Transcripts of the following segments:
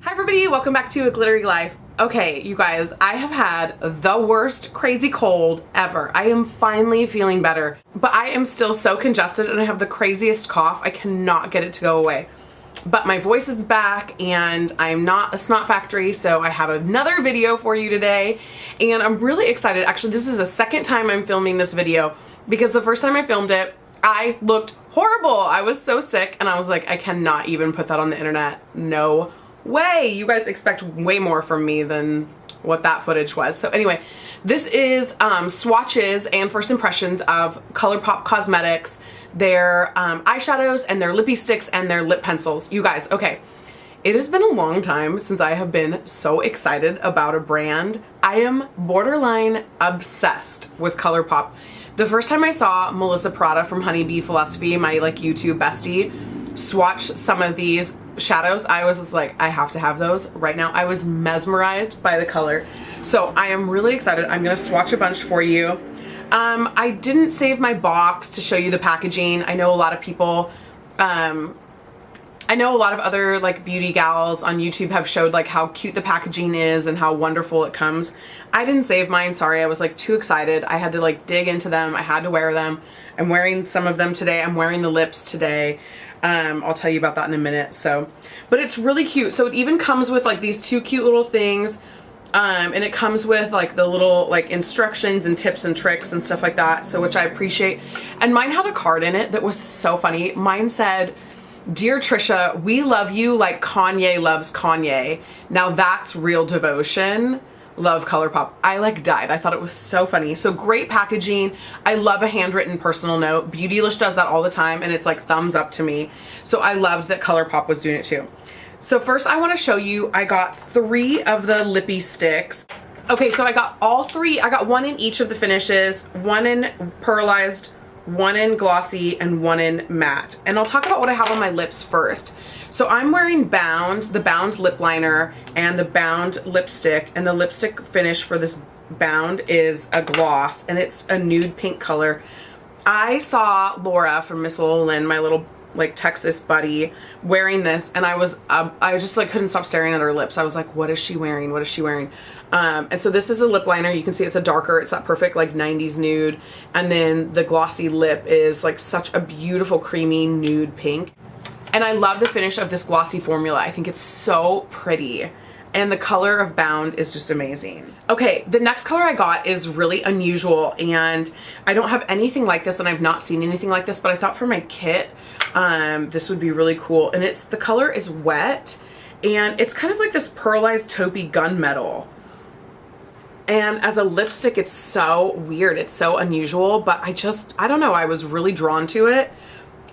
Hi everybody, welcome back to A Glittery Life. Okay, you guys, I have had the worst crazy cold ever. I am finally feeling better, but I am still so congested and I have the craziest cough. I cannot get it to go away. But my voice is back and I'm not a snot factory, so I have another video for you today. And I'm really excited. Actually, this is the second time I'm filming this video because the first time I filmed it, I looked horrible. I was so sick and I was like, I cannot even put that on the internet. No way. You guys expect way more from me than what that footage was. So anyway, this is swatches and first impressions of ColourPop Cosmetics, their eyeshadows and their lippy sticks and their lip pencils. You guys, okay, it has been a long time since I have been so excited about a brand. I am borderline obsessed with ColourPop. The first time I saw Melissa Prada from Honeybee Philosophy, my like YouTube bestie, swatch some of these shadows, I was just like, I have to have those right now. I was mesmerized by the color. So I am really excited. I'm gonna swatch a bunch for you. I didn't save my box to show you the packaging. I know a lot of people, I know a lot of other like beauty gals on YouTube have showed like how cute the packaging is and how wonderful it comes. I didn't save mine, sorry. I was like too excited. I had to like dig into them. I had to wear them. I'm wearing some of them today. I'm wearing the lips today. I'll tell you about that in a minute. So, but it's really cute. So it even comes with like these two cute little things. And it comes with like the little like instructions and tips and tricks and stuff like that. So, which I appreciate. And mine had a card in it that was so funny. Mine said, "Dear Trisha, we love you like Kanye loves Kanye. Now that's real devotion. Love ColourPop." I like died. I thought it was so funny. So great packaging. I love a handwritten personal note. Beautylish does that all the time and it's like thumbs up to me. So I loved that ColourPop was doing it too. So first I want to show you, I got 3 of the lippy sticks. Okay, so I got all 3. I got 1 in each of the finishes, 1 in pearlized, 1 in glossy, and 1 in matte. And I'll talk about what I have on my lips first. So I'm wearing Bound, the Bound lip liner and the Bound lipstick, and the lipstick finish for this Bound is a gloss and it's a nude pink color. I saw Laura from Miss Little Lynn, my little like Texas buddy, wearing this and I just like couldn't stop staring at her lips. I was like, what is she wearing? What is she wearing? And so this is a lip liner. You can see it's a darker, it's that perfect like 90s nude. And then the glossy lip is like such a beautiful creamy nude pink. And I love the finish of this glossy formula. I think it's so pretty. And the color of Bound is just amazing. Okay, the next color I got is really unusual and I don't have anything like this and I've not seen anything like this, but I thought for my kit, this would be really cool. And the color is Wet and it's kind of like this pearlized taupey gunmetal. And as a lipstick, it's so weird. It's so unusual, but I don't know, I was really drawn to it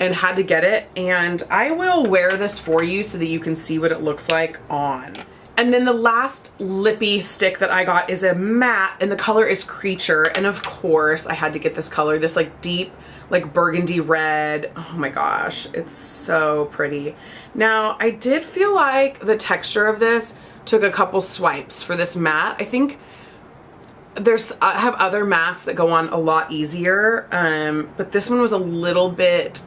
and had to get it. And I will wear this for you so that you can see what it looks like on. And then the last lippy stick that I got is a matte and the color is Creature. And of course I had to get this color, this like deep, like burgundy red. Oh my gosh, it's so pretty. Now I did feel like the texture of this took a couple swipes for this matte. I think I have other mattes that go on a lot easier, but this one was a little bit,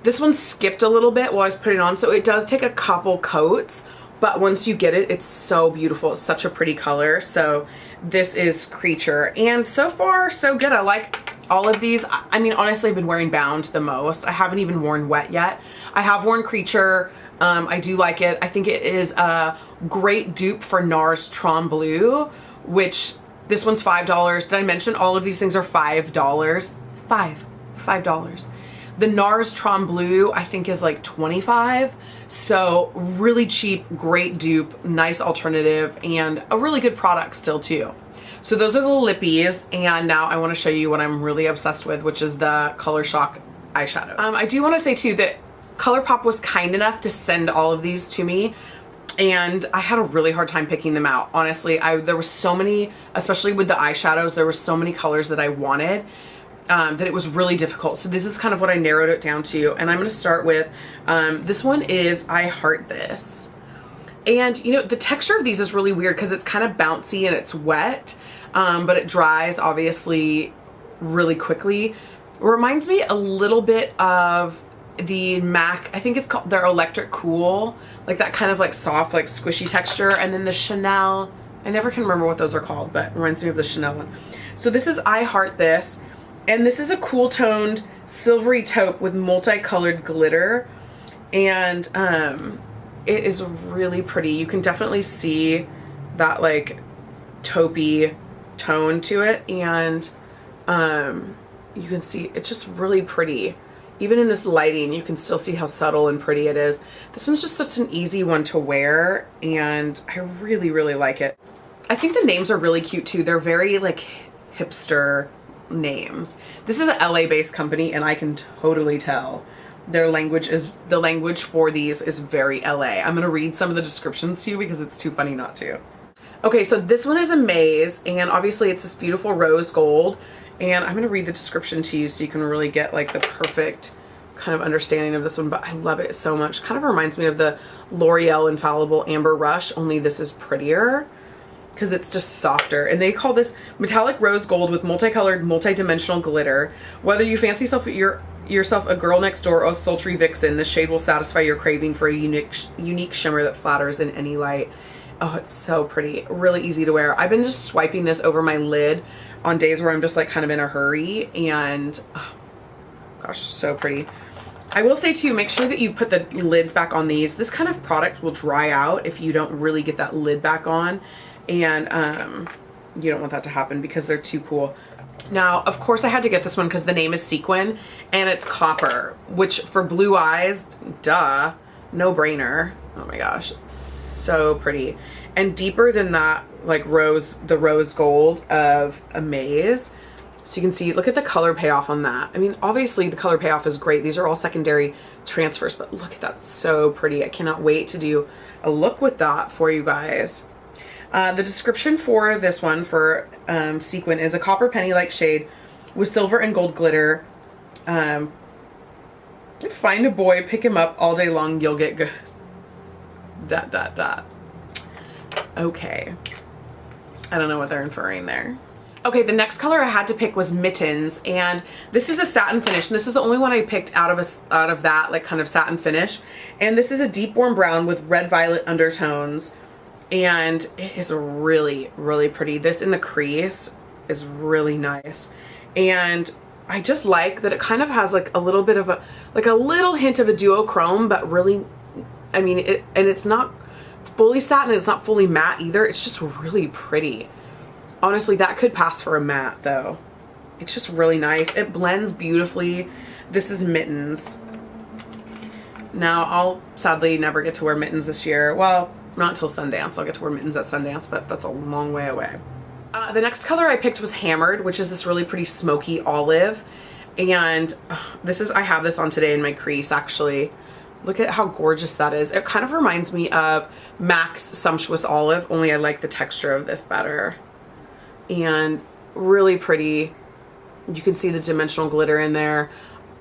this one skipped a little bit while I was putting it on, so it does take a couple coats, but once you get it, it's so beautiful. It's such a pretty color. So this is Creature, and so far so good. I like all of these. I mean, honestly, I've been wearing Bound the most. I haven't even worn Wet yet. I have worn Creature. I do like it. I think it is a great dupe for NARS Trombleu, which this one's $5. Did I mention all of these things are $5? $5. The NARS Trombleu I think is like $25. So really cheap, great dupe, nice alternative, and a really good product still too. So those are the lippies, and now I want to show you what I'm really obsessed with, which is the Color Shock eyeshadows. I do want to say too that ColourPop was kind enough to send all of these to me, and I had a really hard time picking them out. Honestly, there were so many, especially with the eyeshadows, there were so many colors that I wanted that it was really difficult. So this is kind of what I narrowed it down to, and I'm going to start with, this one is I Heart This. And you know, the texture of these is really weird because it's kind of bouncy and it's wet, but it dries obviously really quickly. It reminds me a little bit of the MAC, I think it's called their Electric Cool, like that kind of like soft, like squishy texture. And then the Chanel, I never can remember what those are called, but it reminds me of the Chanel one. So this is I Heart This, and this is a cool toned silvery taupe with multicolored glitter, and it is really pretty. You can definitely see that like taupey tone to it, and you can see it's just really pretty. Even in this lighting, you can still see how subtle and pretty it is. This one's just such an easy one to wear, and I really, really like it. I think the names are really cute too. They're very like hipster names. This is an LA-based company, and I can totally tell their language is, the language for these is very LA. I'm gonna read some of the descriptions to you because it's too funny not to. Okay, so this one is Amaze, and obviously it's this beautiful rose gold. And I'm going to read the description to you so you can really get like the perfect kind of understanding of this one, but I love it so much. Kind of reminds me of the L'Oreal Infallible Amber Rush, only this is prettier because it's just softer. And they call this metallic rose gold with multicolored, multi-dimensional glitter. Whether you fancy yourself a girl next door or a sultry vixen, this shade will satisfy your craving for a unique shimmer that flatters in any light. Oh, it's so pretty. Really easy to wear. I've been just swiping this over my lid on days where I'm just like kind of in a hurry, and oh, gosh, so pretty. I will say too, make sure that you put the lids back on these. This kind of product will dry out if you don't really get that lid back on, and you don't want that to happen because they're too cool. Now, of course I had to get this one because the name is Sequin and it's copper, which for blue eyes, duh, no brainer. Oh my gosh, so pretty. And deeper than that, like the rose gold of Amaze. So you can see, look at the color payoff on that. I mean, obviously the color payoff is great. These are all secondary transfers, but look at that, so pretty. I cannot wait to do a look with that for you guys. The description for this one for Sequin is a copper penny-like shade with silver and gold glitter. Find a boy, pick him up all day long, you'll get good. ... Okay. I don't know what they're inferring there. Okay, the next color I had to pick was Mittens, and this is a satin finish, and this is the only one I picked out of that like kind of satin finish. And this is a deep warm brown with red violet undertones, and it is really, really pretty. This in the crease is really nice, and I just like that it kind of has like a little bit of a little hint of a duochrome, but really, I mean, it's not fully satin, it's not fully matte either. It's just really pretty. Honestly, that could pass for a matte though. It's just really nice. It blends beautifully. This is Mittens. Now, I'll sadly never get to wear mittens this year. Well, not until Sundance. I'll get to wear mittens at Sundance, but that's a long way away. The next color I picked was Hammered, which is this really pretty smoky olive. And I have this on today in my crease actually. Look at how gorgeous that is. It kind of reminds me of MAC's Sumptuous Olive, only I like the texture of this better. And really pretty. You can see the dimensional glitter in there.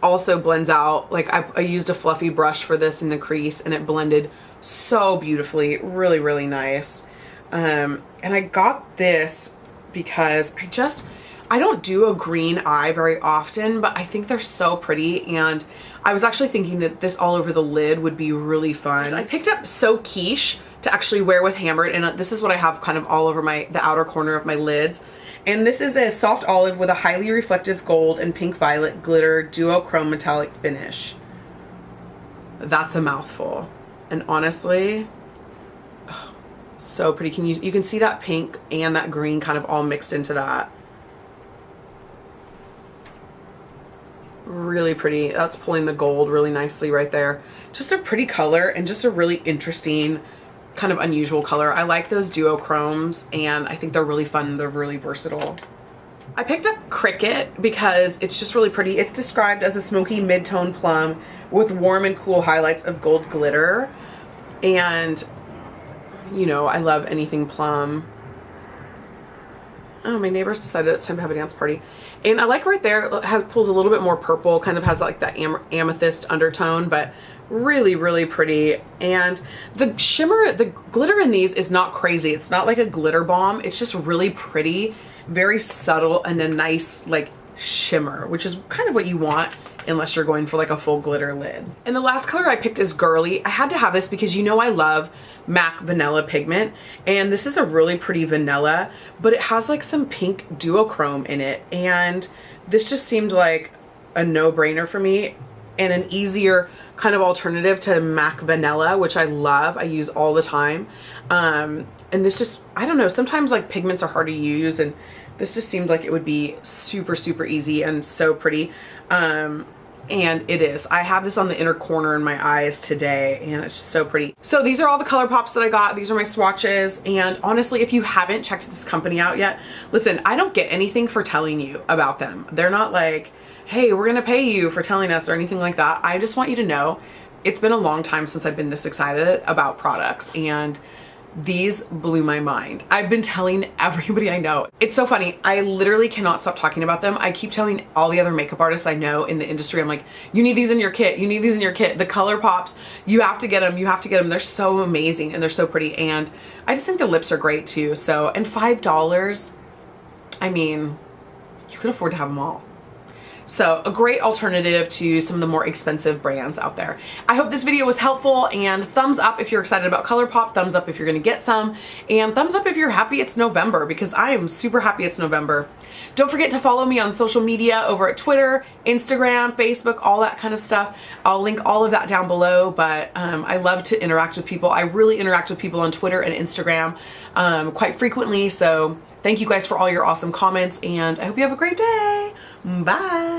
Also blends out, like I used a fluffy brush for this in the crease, and it blended so beautifully. Really, really nice. And I got this because I don't do a green eye very often, but I think they're so pretty, and I was actually thinking that this all over the lid would be really fun. I picked up So Quiche to actually wear with Hammered, and this is what I have kind of all over the outer corner of my lids. And this is a soft olive with a highly reflective gold and pink violet glitter duochrome metallic finish. That's a mouthful. And honestly, oh, so pretty. You can see that pink and that green kind of all mixed into that. Really pretty. That's pulling the gold really nicely right there. Just a pretty color, and just a really interesting kind of unusual color. I like those duochromes, and I think they're really fun. They're really versatile. I picked up Cricket because it's just really pretty. It's described as a smoky mid-tone plum with warm and cool highlights of gold glitter, and you know, I love anything plum. Oh, my neighbors decided it's time to have a dance party. And I like right there, it pulls a little bit more purple, kind of has like that amethyst undertone, but really, really pretty. And the shimmer, the glitter in these is not crazy. It's not like a glitter bomb. It's just really pretty, very subtle, and a nice like shimmer, which is kind of what you want unless you're going for like a full glitter lid. And the last color I picked is Girly. I had to have this because you know I love MAC Vanilla pigment, and this is a really pretty vanilla, but it has like some pink duochrome in it, and this just seemed like a no-brainer for me and an easier kind of alternative to MAC Vanilla, which I love. I use all the time. And this just, I don't know, sometimes like pigments are hard to use, and this just seemed like it would be super, super easy and so pretty. And it is. I have this on the inner corner in my eyes today, and it's just so pretty. So these are all the ColourPops that I got. These are my swatches, and honestly, if you haven't checked this company out yet, listen, I don't get anything for telling you about them. They're not like, hey, we're gonna pay you for telling us or anything like that. I just want you to know it's been a long time since I've been this excited about products, and these blew my mind. I've been telling everybody I know. It's so funny. I literally cannot stop talking about them. I keep telling all the other makeup artists I know in the industry, I'm like, you need these in your kit. You need these in your kit. The ColourPops, you have to get them. You have to get them. They're so amazing and they're so pretty. And I just think the lips are great too. So, and $5, I mean, you could afford to have them all. So a great alternative to some of the more expensive brands out there. I hope this video was helpful, and thumbs up if you're excited about ColourPop, thumbs up if you're gonna get some, and thumbs up if you're happy it's November, because I am super happy it's November. Don't forget to follow me on social media over at Twitter, Instagram, Facebook, all that kind of stuff. I'll link all of that down below, but I love to interact with people. I really interact with people on Twitter and Instagram quite frequently, so thank you guys for all your awesome comments, and I hope you have a great day. Bye.